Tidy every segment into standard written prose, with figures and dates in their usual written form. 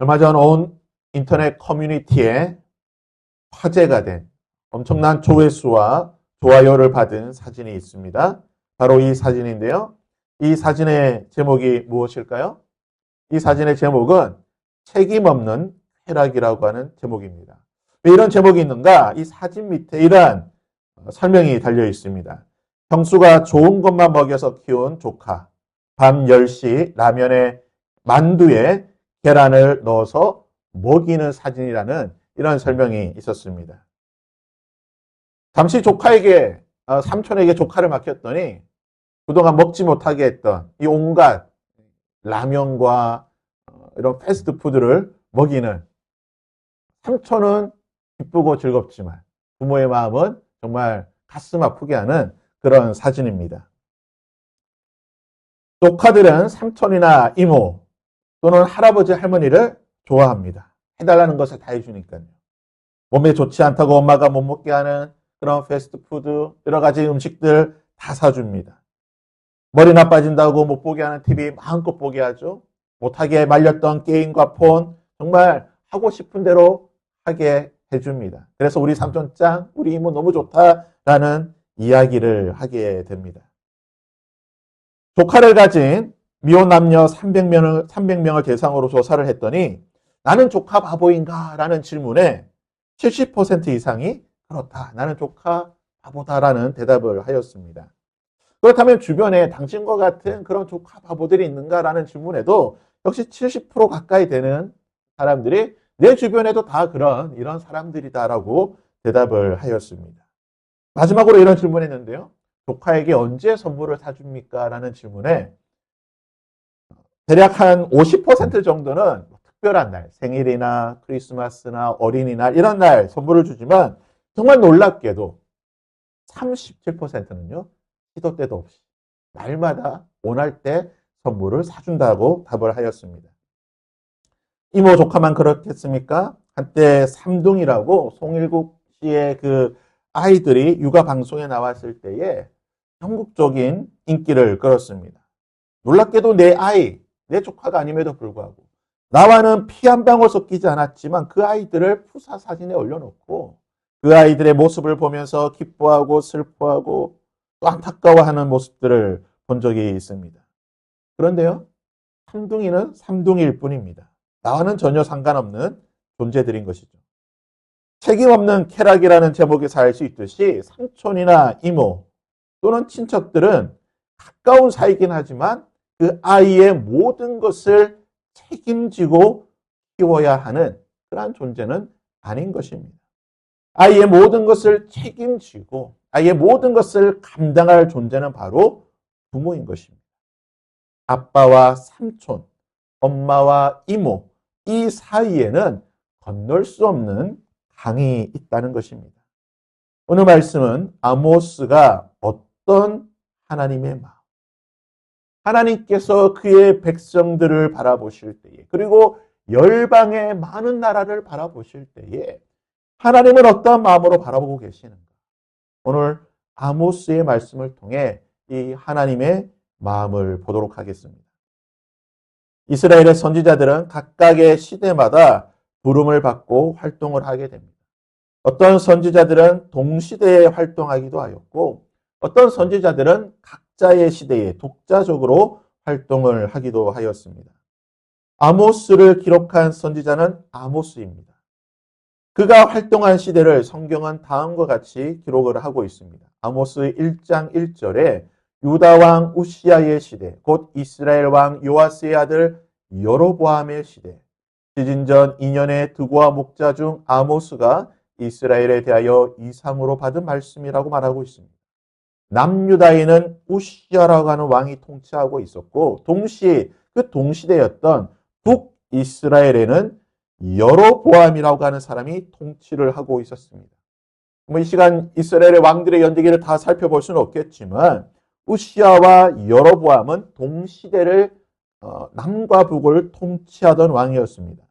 얼마 전 온 인터넷 커뮤니티에 화제가 된 엄청난 조회수와 좋아요를 받은 사진이 있습니다. 바로 이 사진인데요. 이 사진의 제목이 무엇일까요? 이 사진의 제목은 책임 없는 쾌락이라고 하는 제목입니다. 왜 이런 제목이 있는가? 이 사진 밑에 이러한 설명이 달려 있습니다. 형수가 좋은 것만 먹여서 키운 조카. 밤 10시 라면에 만두에 계란을 넣어서 먹이는 사진이라는 이런 설명이 있었습니다. 잠시 조카에게, 삼촌에게 조카를 맡겼더니 그동안 먹지 못하게 했던 이 온갖 라면과 이런 패스트푸드를 먹이는 삼촌은 기쁘고 즐겁지만 부모의 마음은 정말 가슴 아프게 하는 그런 사진입니다. 조카들은 삼촌이나 이모 또는 할아버지 할머니를 좋아합니다. 해달라는 것을 다 해주니까요. 몸에 좋지 않다고 엄마가 못 먹게 하는 그런 패스트푸드 여러 가지 음식들 다 사줍니다. 머리 나빠진다고 못 보게 하는 TV 마음껏 보게 하죠. 못하게 말렸던 게임과 폰 정말 하고 싶은 대로 하게 해줍니다. 그래서 우리 삼촌 짱, 우리 이모 너무 좋다라는 이야기를 하게 됩니다. 조카를 가진 미혼 남녀 300명을 대상으로 조사를 했더니 나는 조카 바보인가? 라는 질문에 70% 이상이 그렇다. 나는 조카 바보다라는 대답을 하였습니다. 그렇다면 주변에 당신과 같은 그런 조카 바보들이 있는가라는 질문에도 역시 70% 가까이 되는 사람들이 내 주변에도 다 이런 사람들이다라고 대답을 하였습니다. 마지막으로 이런 질문했는데요. 조카에게 언제 선물을 사줍니까? 라는 질문에 대략 한 50% 정도는 특별한 날, 생일이나 크리스마스나 어린이날 이런 날 선물을 주지만 정말 놀랍게도 37%는요. 시도 때도 없이 날마다 원할 때 선물을 사준다고 답을 하였습니다. 이모 조카만 그렇겠습니까? 한때 삼둥이라고 송일국 씨의 그 아이들이 육아 방송에 나왔을 때에 전국적인 인기를 끌었습니다. 놀랍게도 내 아이, 내 조카가 아님에도 불구하고 나와는 피 한 방울 섞이지 않았지만 그 아이들을 푸사 사진에 올려놓고 그 아이들의 모습을 보면서 기뻐하고 슬퍼하고 또 안타까워하는 모습들을 본 적이 있습니다. 그런데요, 삼둥이는 삼둥이일 뿐입니다. 나와는 전혀 상관없는 존재들인 것이죠. 책임 없는 쾌락이라는 제목에서 알 수 있듯이 삼촌이나 이모 또는 친척들은 가까운 사이긴 하지만 그 아이의 모든 것을 책임지고 키워야 하는 그러한 존재는 아닌 것입니다. 아이의 모든 것을 책임지고 아이의 모든 것을 감당할 존재는 바로 부모인 것입니다. 아빠와 삼촌, 엄마와 이모, 이 사이에는 건널 수 없는 강이 있다는 것입니다. 오늘 말씀은 아모스가 어떤 하나님의 마음, 하나님께서 그의 백성들을 바라보실 때에 그리고 열방의 많은 나라를 바라보실 때에 하나님은 어떤 마음으로 바라보고 계시는가? 오늘 아모스의 말씀을 통해 이 하나님의 마음을 보도록 하겠습니다. 이스라엘의 선지자들은 각각의 시대마다 부름을 받고 활동을 하게 됩니다. 어떤 선지자들은 동시대에 활동하기도 하였고 어떤 선지자들은 각자의 시대에 독자적으로 활동을 하기도 하였습니다. 아모스를 기록한 선지자는 아모스입니다. 그가 활동한 시대를 성경은 다음과 같이 기록을 하고 있습니다. 아모스 1장 1절에 유다 왕 우시야의 시대, 곧 이스라엘 왕 요아스의 아들 여로보암의 시대, 시진전 2년의 드고와 목자 중 아모스가 이스라엘에 대하여 이상으로 받은 말씀이라고 말하고 있습니다. 남유다에는 우시야라고 하는 왕이 통치하고 있었고 동시에 그 동시대였던 북이스라엘에는 여로보암이라고 하는 사람이 통치를 하고 있었습니다. 이 시간 이스라엘의 왕들의 연대기를 다 살펴볼 수는 없겠지만 우시야와 여로보암은 동시대를 남과 북을 통치하던 왕이었습니다.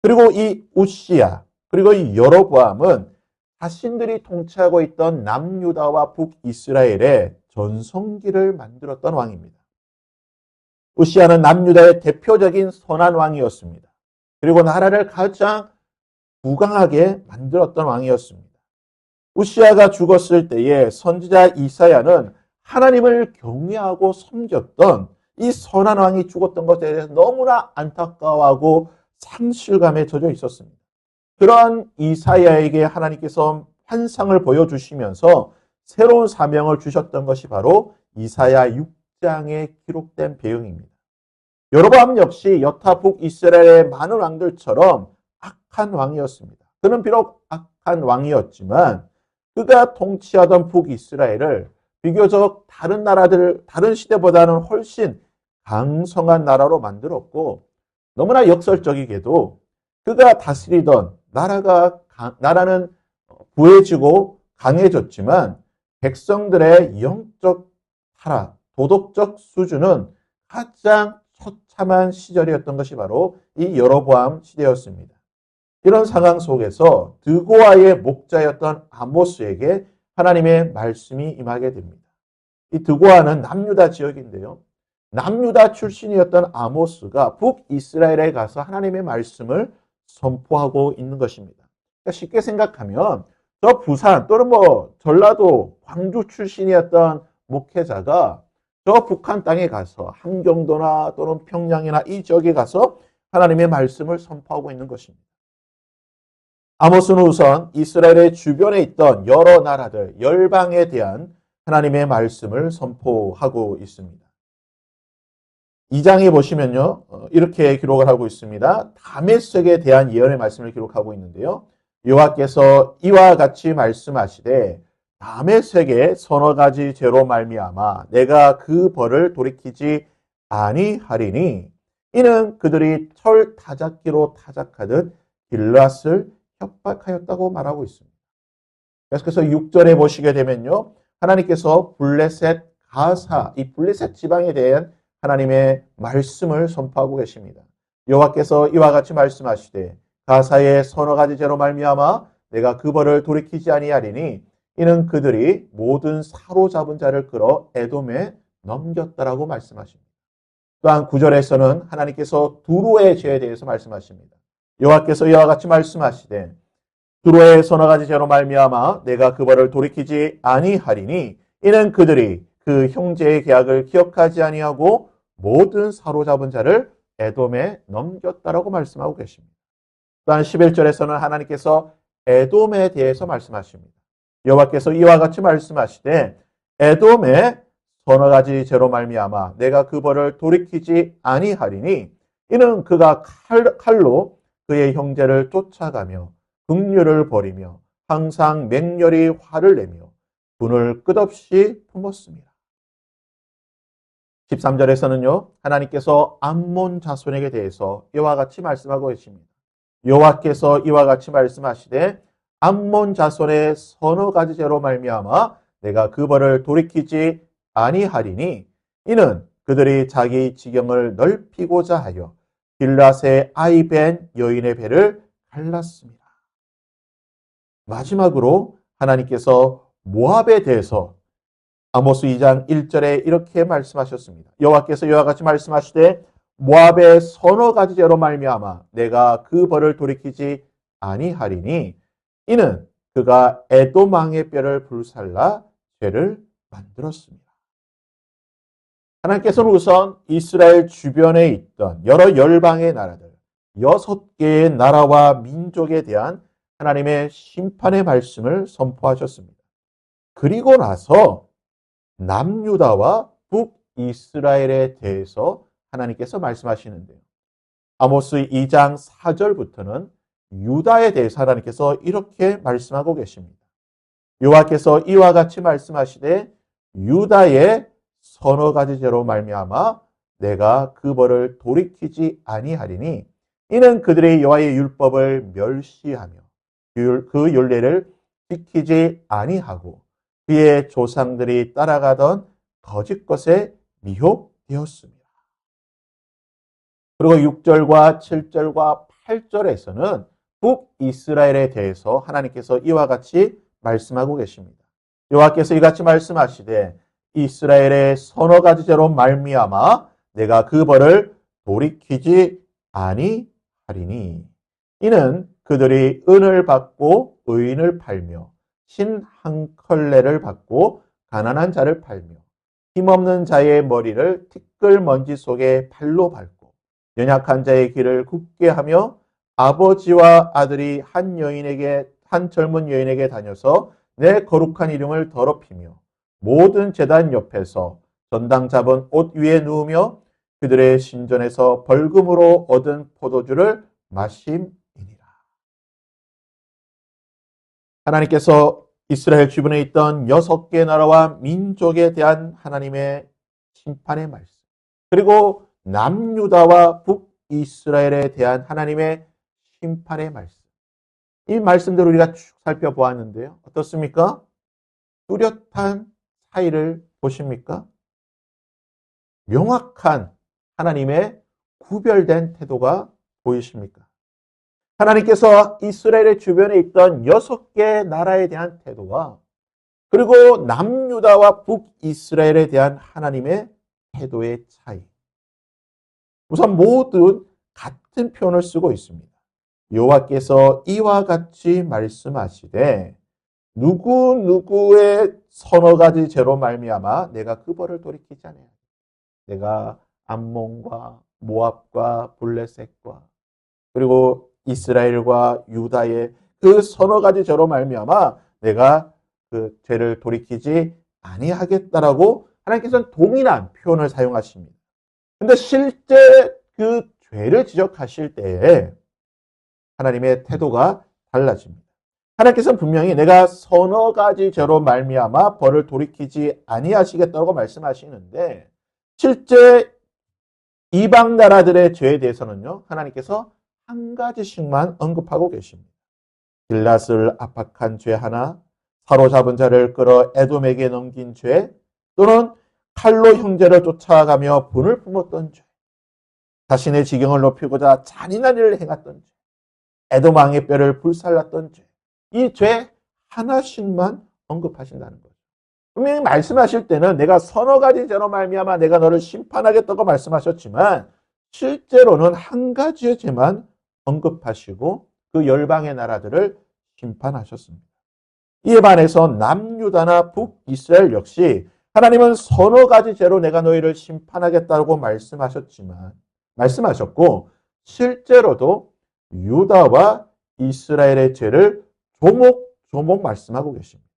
그리고 이 우시야 그리고 이 여로보암은 자신들이 통치하고 있던 남유다와 북이스라엘의 전성기를 만들었던 왕입니다. 우시야는 남유다의 대표적인 선한 왕이었습니다. 그리고 나라를 가장 부강하게 만들었던 왕이었습니다. 우시아가 죽었을 때에 선지자 이사야는 하나님을 경외하고 섬겼던 이 선한 왕이 죽었던 것에 대해서 너무나 안타까워하고 상실감에 젖어 있었습니다. 그런 이사야에게 하나님께서 환상을 보여주시면서 새로운 사명을 주셨던 것이 바로 이사야 6장에 기록된 배경입니다. 여로보암 역시 여타 북이스라엘의 많은 왕들처럼 악한 왕이었습니다. 그는 비록 악한 왕이었지만 그가 통치하던 북이스라엘을 비교적 다른 나라들, 다른 시대보다는 훨씬 강성한 나라로 만들었고 너무나 역설적이게도 그가 다스리던 나라는 부해지고 강해졌지만 백성들의 영적 타락, 도덕적 수준은 가장 처참한 시절이었던 것이 바로 이 여로보암 시대였습니다. 이런 상황 속에서 드고아의 목자였던 아모스에게 하나님의 말씀이 임하게 됩니다. 이 드고아는 남유다 지역인데요. 남유다 출신이었던 아모스가 북이스라엘에 가서 하나님의 말씀을 선포하고 있는 것입니다. 그러니까 쉽게 생각하면 저 부산 또는 전라도 광주 출신이었던 목회자가 저 북한 땅에 가서 함경도나 또는 평양이나 이 지역에 가서 하나님의 말씀을 선포하고 있는 것입니다. 아모스는 우선 이스라엘의 주변에 있던 여러 나라들, 열방에 대한 하나님의 말씀을 선포하고 있습니다. 2장에 보시면요, 이렇게 기록을 하고 있습니다. 다메섹에 대한 예언의 말씀을 기록하고 있는데요. 여호와께서 이와 같이 말씀하시되 다메섹의 서너 가지 죄로 말미암아 내가 그 벌을 돌이키지 아니하리니 이는 그들이 철 타작기로 타작하듯 길앗을 협박하였다고 말하고 있습니다. 그래서 6절에 보시게 되면요, 하나님께서 블레셋 가사, 이 블레셋 지방에 대한 하나님의 말씀을 선포하고 계십니다. 여호와께서 이와 같이 말씀하시되 가사의 서너 가지 죄로 말미암아 내가 그 벌을 돌이키지 아니하리니 이는 그들이 모든 사로잡은 자를 끌어 에돔에 넘겼다라고 말씀하십니다. 또한 9절에서는 하나님께서 두로의 죄에 대해서 말씀하십니다. 여호와께서 이와 같이 말씀하시되 두로의 서너 가지 죄로 말미암아 내가 그 벌을 돌이키지 아니하리니 이는 그들이 그 형제의 계약을 기억하지 아니하고 모든 사로잡은 자를 에돔에 넘겼다라고 말씀하고 계십니다. 또한 11절에서는 하나님께서 에돔에 대해서 말씀하십니다. 여호와께서 이와 같이 말씀하시되 에돔의 서너 가지 죄로 말미암아 내가 그 벌을 돌이키지 아니하리니 이는 그가 칼로 그의 형제를 쫓아가며 긍휼을 버리며 항상 맹렬히 화를 내며 분을 끝없이 품었습니다. 13절에서는요, 하나님께서 암몬 자손에게 대해서 이와 같이 말씀하고 계십니다. 여호와께서 이와 같이 말씀하시되 암몬 자손의 서너 가지 죄로 말미암아 내가 그 벌을 돌이키지 아니하리니 이는 그들이 자기 지경을 넓히고자 하여 길앗의 아이벤 여인의 배를 갈랐습니다. 마지막으로 하나님께서 모압에 대해서 아모스 2장 1절에 이렇게 말씀하셨습니다. 여호와께서 이와 같이 말씀하시되 모압의 서너 가지 죄로 말미암아 내가 그 벌을 돌이키지 아니하리니 이는 그가 에돔 왕의 뼈를 불살라 죄를 만들었습니다. 하나님께서는 우선 이스라엘 주변에 있던 여러 열방의 나라들, 6개의 나라와 민족에 대한 하나님의 심판의 말씀을 선포하셨습니다. 그리고 나서 남유다와 북이스라엘에 대해서 하나님께서 말씀하시는데요. 아모스 2장 4절부터는 유다에 대해서 하나님께서 이렇게 말씀하고 계십니다. 여호와께서 이와 같이 말씀하시되 유다의 서너 가지 죄로 말미암아 내가 그 벌을 돌이키지 아니하리니 이는 그들이 여호와의 율법을 멸시하며 그 율례를 지키지 아니하고 그의 조상들이 따라가던 거짓 것에 미혹되었습니다. 그리고 6절과 7절과 8절에서는 북이스라엘에 대해서 하나님께서 이와 같이 말씀하고 계십니다. 여호와께서 이같이 말씀하시되 이스라엘의 서너 가지 죄로 말미암아 내가 그 벌을 돌이키지 아니하리니 하리니 이는 그들이 은을 받고 의인을 팔며 신 한 컬레를 받고 가난한 자를 팔며 힘없는 자의 머리를 티끌 먼지 속에 발로 밟고 연약한 자의 길을 굳게 하며 아버지와 아들이 한 젊은 여인에게 다녀서 내 거룩한 이름을 더럽히며 모든 제단 옆에서 전당 잡은 옷 위에 누우며 그들의 신전에서 벌금으로 얻은 포도주를 마심이니라. 하나님께서 이스라엘 주변에 있던 6개 나라와 민족에 대한 하나님의 심판의 말씀, 그리고 남유다와 북이스라엘에 대한 하나님의 심판의 말씀, 이 말씀들을 우리가 쭉 살펴보았는데요. 어떻습니까? 뚜렷한 차이를 보십니까? 명확한 하나님의 구별된 태도가 보이십니까? 하나님께서 이스라엘의 주변에 있던 6개 나라에 대한 태도와 그리고 남유다와 북이스라엘에 대한 하나님의 태도의 차이. 우선 모두 같은 표현을 쓰고 있습니다. 여호와께서 이와 같이 말씀하시되 누구의 서너 가지 죄로 말미암아 내가 그 벌을 돌이키지 않아요. 내가 암몬과 모압과 블레셋과 그리고 이스라엘과 유다의 그 서너 가지 죄로 말미암아 내가 그 죄를 돌이키지 아니하겠다라고 하나님께서는 동일한 표현을 사용하십니다. 근데 실제 그 죄를 지적하실 때에 하나님의 태도가 달라집니다. 하나님께서는 분명히 내가 서너 가지 죄로 말미암아 벌을 돌이키지 아니하시겠다고 말씀하시는데 실제 이방 나라들의 죄에 대해서는요, 하나님께서 한 가지씩만 언급하고 계십니다. 길랏을 압박한 죄 하나, 사로잡은 자를 끌어 에돔에게 넘긴 죄, 또는 칼로 형제를 쫓아가며 분을 품었던 죄, 자신의 지경을 높이고자 잔인한 일을 행했던 죄, 에돔 왕의 뼈를 불살랐던 죄, 이 죄 하나씩만 언급하신다는 거죠. 분명히 말씀하실 때는 내가 서너 가지 죄로 말미암아 내가 너를 심판하겠다고 말씀하셨지만 실제로는 한 가지의 죄만 언급하시고 그 열방의 나라들을 심판하셨습니다. 이에 반해서 남유다나 북이스라엘 역시 하나님은 서너 가지 죄로 내가 너희를 심판하겠다고 말씀하셨고 실제로도 유다와 이스라엘의 죄를 조목조목 말씀하고 계십니다.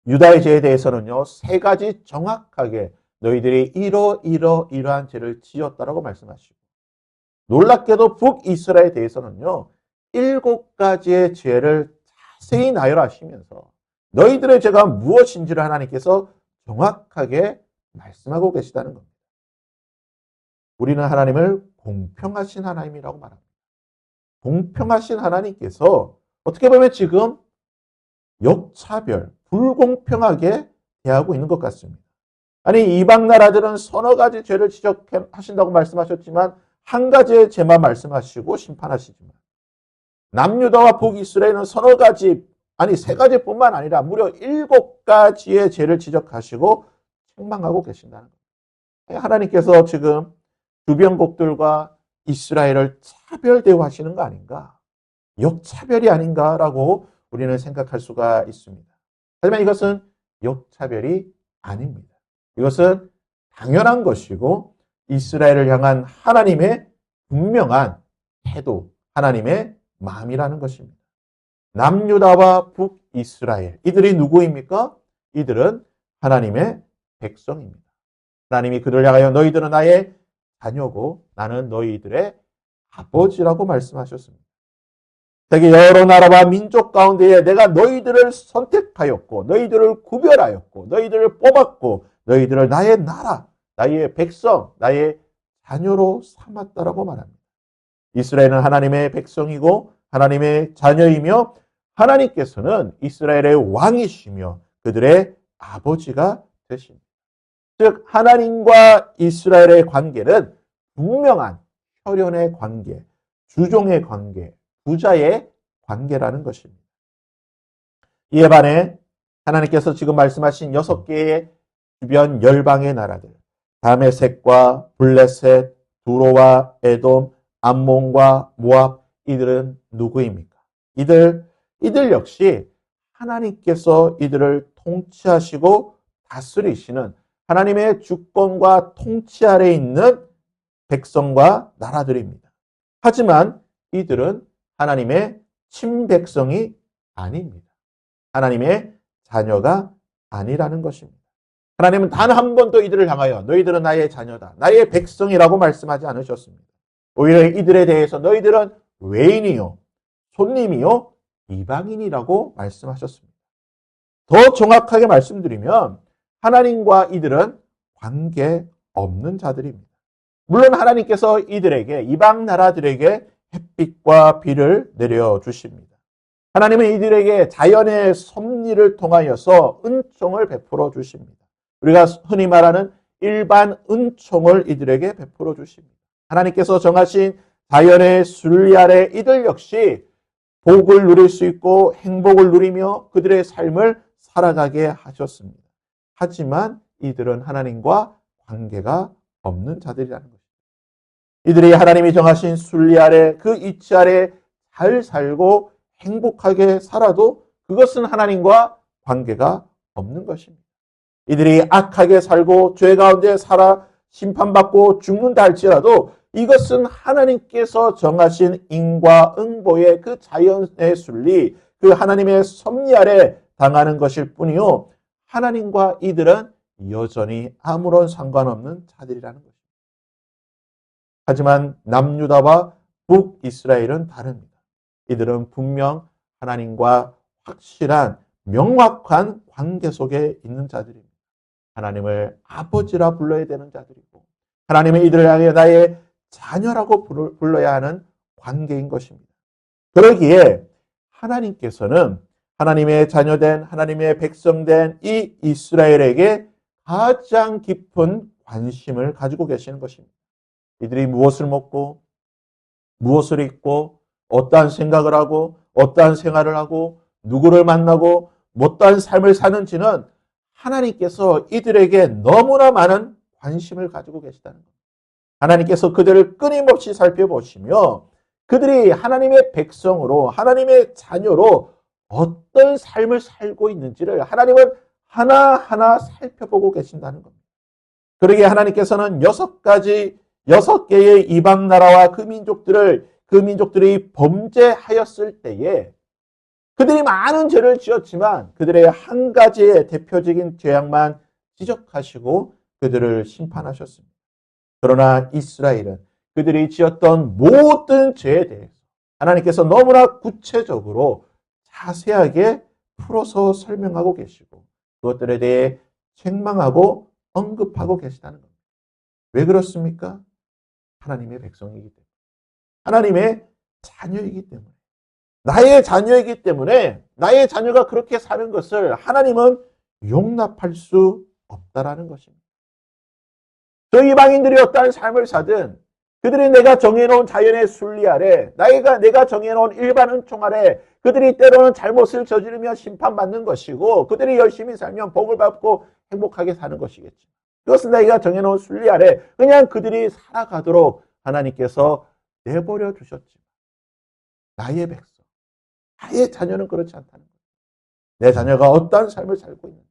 유다의 죄에 대해서는요, 세 가지 정확하게 너희들이 이러한 죄를 지었다라고 말씀하시고, 놀랍게도 북이스라엘에 대해서는요, 7가지의 죄를 자세히 나열하시면서 너희들의 죄가 무엇인지를 하나님께서 정확하게 말씀하고 계시다는 겁니다. 우리는 하나님을 공평하신 하나님이라고 말합니다. 공평하신 하나님께서 어떻게 보면 지금 역차별, 불공평하게 대하고 있는 것 같습니다. 아니 이방 나라들은 서너 가지 죄를 지적하신다고 말씀하셨지만 한 가지의 죄만 말씀하시고 심판하시지만 남유다와 북이스라엘은 서너 가지, 아니 세 가지뿐만 아니라 무려 7가지의 죄를 지적하시고 책망하고 계신다는 겁니다. 하나님께서 지금 주변국들과 이스라엘을 차별 대우하시는 거 아닌가? 역차별이 아닌가라고 우리는 생각할 수가 있습니다. 하지만 이것은 역차별이 아닙니다. 이것은 당연한 것이고 이스라엘을 향한 하나님의 분명한 태도, 하나님의 마음이라는 것입니다. 남유다와 북이스라엘, 이들이 누구입니까? 이들은 하나님의 백성입니다. 하나님이 그들을 향하여 너희들은 나의 자녀고 나는 너희들의 아버지라고 말씀하셨습니다. 세계 여러 나라와 민족 가운데에 내가 너희들을 선택하였고 너희들을 구별하였고 너희들을 뽑았고 너희들을 나의 나라, 나의 백성, 나의 자녀로 삼았다라고 말합니다. 이스라엘은 하나님의 백성이고 하나님의 자녀이며 하나님께서는 이스라엘의 왕이시며 그들의 아버지가 되십니다. 즉 하나님과 이스라엘의 관계는 분명한 혈연의 관계, 주종의 관계, 부자의 관계라는 것입니다. 이에 반해 하나님께서 지금 말씀하신 6개의 주변 열방의 나라들, 다메섹과 블레셋, 두로와 에돔, 암몬과 모압, 이들은 누구입니까? 이들 역시 하나님께서 이들을 통치하시고 다스리시는 하나님의 주권과 통치 아래에 있는 백성과 나라들입니다. 하지만 이들은 하나님의 친백성이 아닙니다. 하나님의 자녀가 아니라는 것입니다. 하나님은 단 한 번도 이들을 향하여 너희들은 나의 자녀다, 나의 백성이라고 말씀하지 않으셨습니다. 오히려 이들에 대해서 너희들은 외인이요, 손님이요, 이방인이라고 말씀하셨습니다. 더 정확하게 말씀드리면 하나님과 이들은 관계 없는 자들입니다. 물론 하나님께서 이들에게, 이방 나라들에게 햇빛과 비를 내려주십니다. 하나님은 이들에게 자연의 섭리를 통하여서 은총을 베풀어 주십니다. 우리가 흔히 말하는 일반 은총을 이들에게 베풀어 주십니다. 하나님께서 정하신 자연의 순리 아래 이들 역시 복을 누릴 수 있고 행복을 누리며 그들의 삶을 살아가게 하셨습니다. 하지만 이들은 하나님과 관계가 없는 자들이라는 것입니다. 이들이 하나님이 정하신 순리 아래, 그 이치 아래 잘 살고 행복하게 살아도 그것은 하나님과 관계가 없는 것입니다. 이들이 악하게 살고 죄 가운데 살아 심판받고 죽는다 할지라도 이것은 하나님께서 정하신 인과응보의 그 자연의 순리, 그 하나님의 섭리 아래 당하는 것일 뿐이요, 하나님과 이들은 여전히 아무런 상관없는 자들이라는 것입니다. 하지만 남유다와 북이스라엘은 다릅니다. 이들은 분명 하나님과 확실한 명확한 관계 속에 있는 자들입니다. 하나님을 아버지라 불러야 되는 자들이고 하나님은 이들을 향해 나의 자녀라고 불러야 하는 관계인 것입니다. 그러기에 하나님께서는 하나님의 자녀된, 하나님의 백성된 이 이스라엘에게 가장 깊은 관심을 가지고 계시는 것입니다. 이들이 무엇을 먹고 무엇을 입고 어떠한 생각을 하고 어떠한 생활을 하고 누구를 만나고 어떠한 삶을 사는지는 하나님께서 이들에게 너무나 많은 관심을 가지고 계시다는 겁니다. 하나님께서 그들을 끊임없이 살펴보시며 그들이 하나님의 백성으로, 하나님의 자녀로 어떤 삶을 살고 있는지를 하나님은 하나하나 살펴보고 계신다는 겁니다. 그러기에 하나님께서는 6개의 이방 나라와 그 민족들이 범죄하였을 때에 그들이 많은 죄를 지었지만 그들의 한 가지의 대표적인 죄악만 지적하시고 그들을 심판하셨습니다. 그러나 이스라엘은 그들이 지었던 모든 죄에 대해서 하나님께서 너무나 구체적으로 자세하게 풀어서 설명하고 계시고 그것들에 대해 책망하고 언급하고 계시다는 겁니다. 왜 그렇습니까? 하나님의 백성이기 때문에, 하나님의 자녀이기 때문에, 나의 자녀이기 때문에 나의 자녀가 그렇게 사는 것을 하나님은 용납할 수 없다라는 것입니다. 저 이방인들이 어떠한 삶을 사든 그들이 내가 정해놓은 자연의 순리 아래, 내가 정해놓은 일반 은총 아래 그들이 때로는 잘못을 저지르며 심판받는 것이고 그들이 열심히 살면 복을 받고 행복하게 사는 것이겠지. 그것은 내가 정해놓은 순리 아래 그냥 그들이 살아가도록 하나님께서 내버려 두셨지만 나의 백성, 나의 자녀는 그렇지 않다는 거예요. 내 자녀가 어떠한 삶을 살고 있는지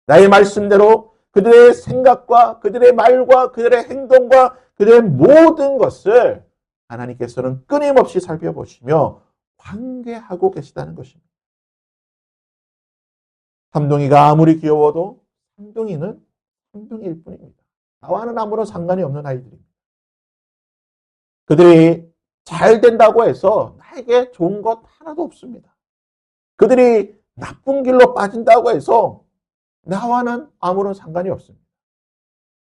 나의 말씀대로 그들의 생각과 그들의 말과 그들의 행동과 그들의 모든 것을 하나님께서는 끊임없이 살펴보시며 관계하고 계시다는 것입니다. 삼둥이가 아무리 귀여워도 삼둥이는 삼둥이일 뿐입니다. 나와는 아무런 상관이 없는 아이들입니다. 그들이 잘 된다고 해서 나에게 좋은 것 하나도 없습니다. 그들이 나쁜 길로 빠진다고 해서 나와는 아무런 상관이 없습니다.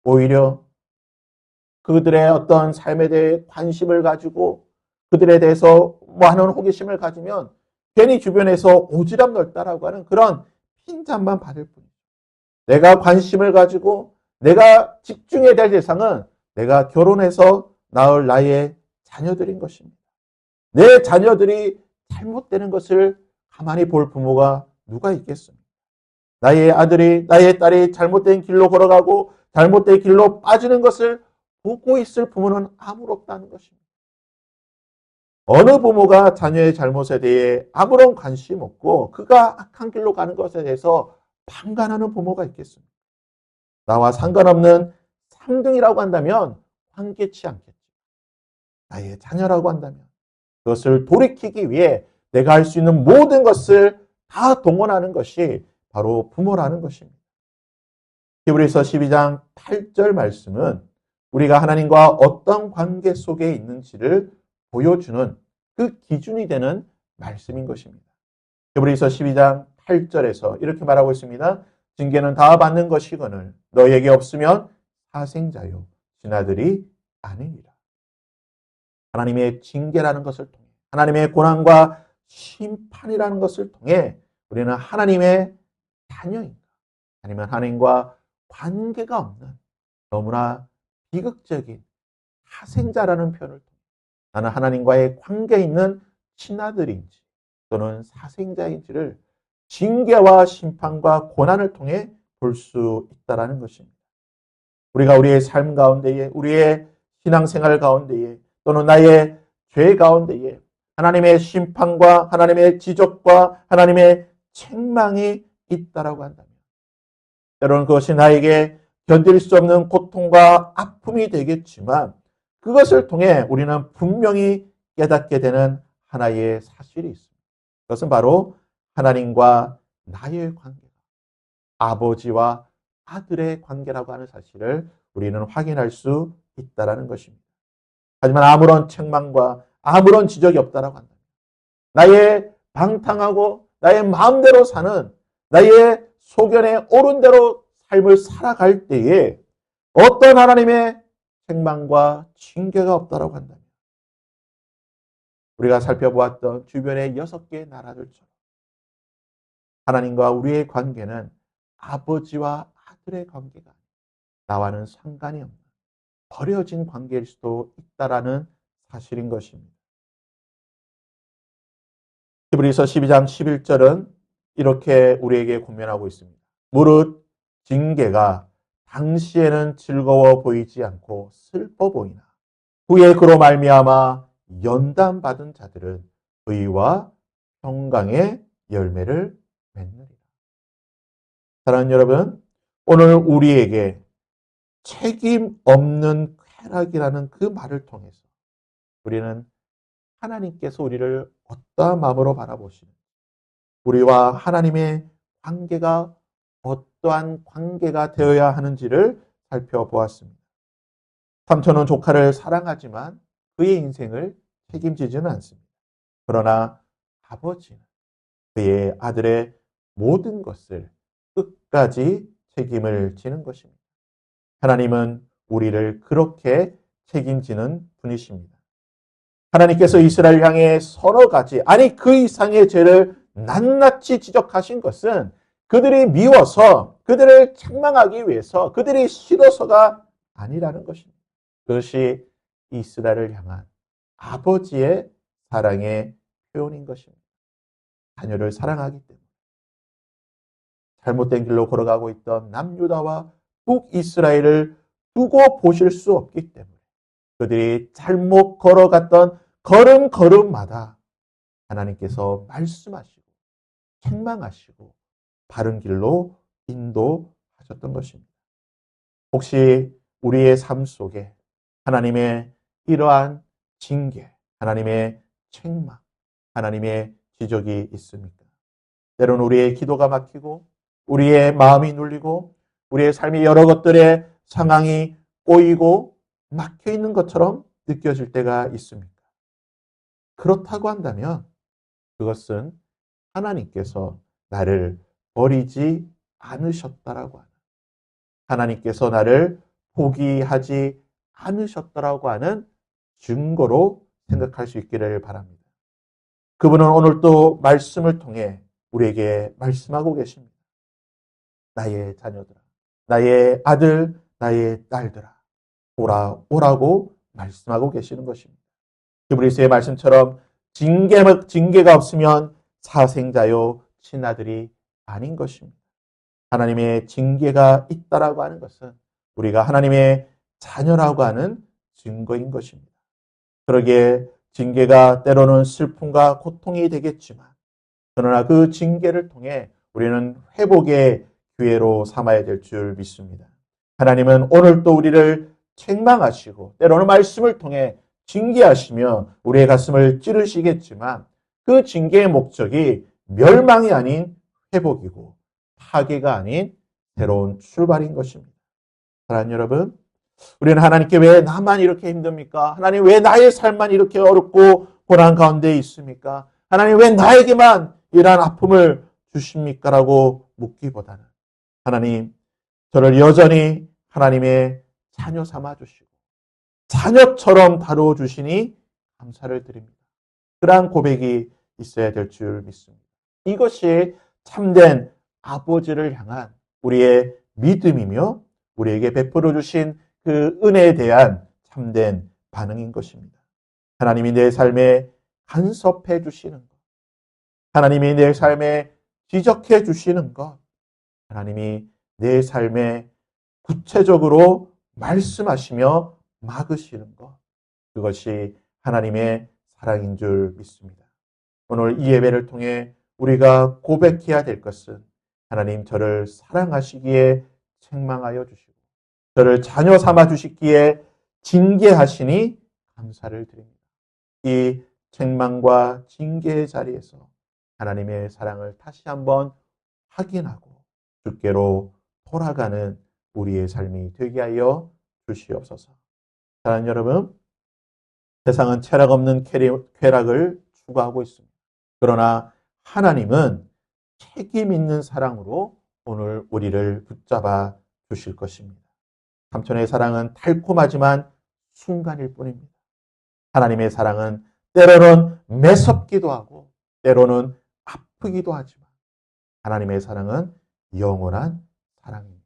오히려 그들의 어떤 삶에 대해 관심을 가지고 그들에 대해서 하는 호기심을 가지면 괜히 주변에서 오지랖 넓다라고 하는 그런 핀잔만 받을 뿐이죠. 내가 관심을 가지고 내가 집중해야 될 대상은 내가 결혼해서 낳을 나의 자녀들인 것입니다. 내 자녀들이 잘못되는 것을 가만히 볼 부모가 누가 있겠습니까? 나의 아들이, 나의 딸이 잘못된 길로 걸어가고 잘못된 길로 빠지는 것을 보고 있을 부모는 아무도 없다는 것입니다. 어느 부모가 자녀의 잘못에 대해 아무런 관심 없고 그가 악한 길로 가는 것에 대해서 방관하는 부모가 있겠습니까? 나와 상관없는 3등이라고 한다면 관계치 않겠죠. 나의 자녀라고 한다면 그것을 돌이키기 위해 내가 할 수 있는 모든 것을 다 동원하는 것이 바로 부모라는 것입니다. 히브리서 12장 8절 말씀은 우리가 하나님과 어떤 관계 속에 있는지를 보여주는 그 기준이 되는 말씀인 것입니다. 히브리서 12장 8절에서 이렇게 말하고 있습니다. 징계는 다 받는 것이거늘 너에게 없으면 사생자요 신하들이 아니니라. 하나님의 징계라는 것을 통해 하나님의 고난과 심판이라는 것을 통해 우리는 하나님의 자녀인가 아니면 하나님과 관계가 없는 너무나 비극적인 사생자라는 표현을 통해 나는 하나님과의 관계에 있는 친아들인지 또는 사생자인지를 징계와 심판과 고난을 통해 볼 수 있다는 것입니다. 우리가 우리의 삶 가운데에 우리의 신앙생활 가운데에 또는 나의 죄 가운데에 하나님의 심판과 하나님의 지적과 하나님의 책망이 있다라고 한다면 때로는 그것이 나에게 견딜 수 없는 고통과 아픔이 되겠지만 그것을 통해 우리는 분명히 깨닫게 되는 하나의 사실이 있습니다. 그것은 바로 하나님과 나의 관계가 아버지와 아들의 관계라고 하는 사실을 우리는 확인할 수 있다는 것입니다. 하지만 아무런 책망과 아무런 지적이 없다라고 한다. 나의 방탕하고 나의 마음대로 사는 나의 소견에 옳은 대로 삶을 살아갈 때에 어떤 하나님의 책망과 징계가 없다라고 한다면 우리가 살펴보았던 주변의 6개의 나라들처럼 하나님과 우리의 관계는 아버지와 아들의 관계가 나와는 상관이 없는 버려진 관계일 수도 있다라는 사실인 것입니다. 히브리서 12장 11절은 이렇게 우리에게 권면하고 있습니다. 무릇 징계가 당시에는 즐거워 보이지 않고 슬퍼 보이나 후에 그로 말미암아 연단받은 자들은 의와 평강의 열매를 맺느니라. 사랑하는 여러분, 오늘 우리에게 책임 없는 쾌락이라는 그 말을 통해서 우리는 하나님께서 우리를 어떠한 마음으로 바라보시는 우리와 하나님의 관계가 어떠한 관계가 되어야 하는지를 살펴보았습니다. 삼촌은 조카를 사랑하지만 그의 인생을 책임지지는 않습니다. 그러나 아버지는 그의 아들의 모든 것을 끝까지 책임을 지는 것입니다. 하나님은 우리를 그렇게 책임지는 분이십니다. 하나님께서 이스라엘 향해 서너 가지, 아니 그 이상의 죄를 낱낱이 지적하신 것은 그들이 미워서 그들을 책망하기 위해서 그들이 싫어서가 아니라는 것입니다. 그것이 이스라엘을 향한 아버지의 사랑의 표현인 것입니다. 자녀를 사랑하기 때문에 잘못된 길로 걸어가고 있던 남유다와 북이스라엘을 두고 보실 수 없기 때문에 그들이 잘못 걸어갔던 걸음걸음마다 하나님께서 말씀하시고 책망하시고 바른 길로 인도하셨던 것입니다. 혹시 우리의 삶 속에 하나님의 이러한 징계, 하나님의 책망, 하나님의 지적이 있습니까? 때로는 우리의 기도가 막히고 우리의 마음이 눌리고 우리의 삶의 여러 것들의 상황이 꼬이고 막혀 있는 것처럼 느껴질 때가 있습니까? 그렇다고 한다면 그것은 하나님께서 나를 버리지 않으셨다라고 하는 하나님께서 나를 포기하지 않으셨다라고 하는 증거로 생각할 수 있기를 바랍니다. 그분은 오늘 또 말씀을 통해 우리에게 말씀하고 계십니다. 나의 자녀들아, 나의 아들, 나의 딸들아, 오라고 말씀하고 계시는 것입니다. 히브리서의 말씀처럼 징계가 없으면 사생자요 친아들이 아닌 것입니다. 하나님의 징계가 있다라고 하는 것은 우리가 하나님의 자녀라고 하는 증거인 것입니다. 그러기에 징계가 때로는 슬픔과 고통이 되겠지만 그러나 그 징계를 통해 우리는 회복의 기회로 삼아야 될 줄 믿습니다. 하나님은 오늘도 우리를 책망하시고 때로는 말씀을 통해 징계하시며 우리의 가슴을 찌르시겠지만 그 징계의 목적이 멸망이 아닌 회복이고 파괴가 아닌 새로운 출발인 것입니다. 사랑하는 여러분, 우리는 하나님께 왜 나만 이렇게 힘듭니까? 하나님 왜 나의 삶만 이렇게 어렵고 고난 가운데 있습니까? 하나님 왜 나에게만 이러한 아픔을 주십니까? 라고 묻기보다는 하나님 저를 여전히 하나님의 자녀 삼아 주시고 자녀처럼 다루어 주시니 감사를 드립니다. 그러한 고백이 있어야 될 줄 믿습니다. 이것이 참된 아버지를 향한 우리의 믿음이며 우리에게 베풀어 주신 그 은혜에 대한 참된 반응인 것입니다. 하나님이 내 삶에 간섭해 주시는 것, 하나님이 내 삶에 지적해 주시는 것, 하나님이 내 삶에 구체적으로 말씀하시며 막으시는 것, 그것이 하나님의 사랑인 줄 믿습니다. 오늘 이 예배를 통해 우리가 고백해야 될 것은 하나님 저를 사랑하시기에 책망하여 주시고 저를 자녀 삼아 주시기에 징계하시니 감사를 드립니다. 이 책망과 징계의 자리에서 하나님의 사랑을 다시 한번 확인하고 주께로 돌아가는 우리의 삶이 되게 하여 주시옵소서. 사랑하는 여러분, 세상은 철학 없는 쾌락을 추구하고 있습니다. 그러나 하나님은 책임 있는 사랑으로 오늘 우리를 붙잡아 주실 것입니다. 삼촌의 사랑은 달콤하지만 순간일 뿐입니다. 하나님의 사랑은 때로는 매섭기도 하고 때로는 아프기도 하지만 하나님의 사랑은 영원한 사랑입니다.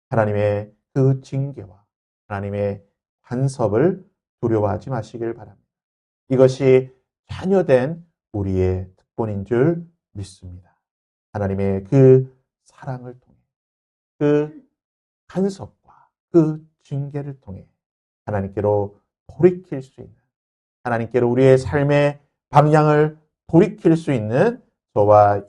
하나님의 그 징계와 하나님의 간섭을 두려워하지 마시길 바랍니다. 이것이 자녀된 우리의 특권인 줄 믿습니다. 하나님의 그 사랑을 통해 그 간섭과 그 징계를 통해 하나님께로 돌이킬 수 있는 하나님께로 우리의 삶의 방향을 돌이킬 수 있는 저와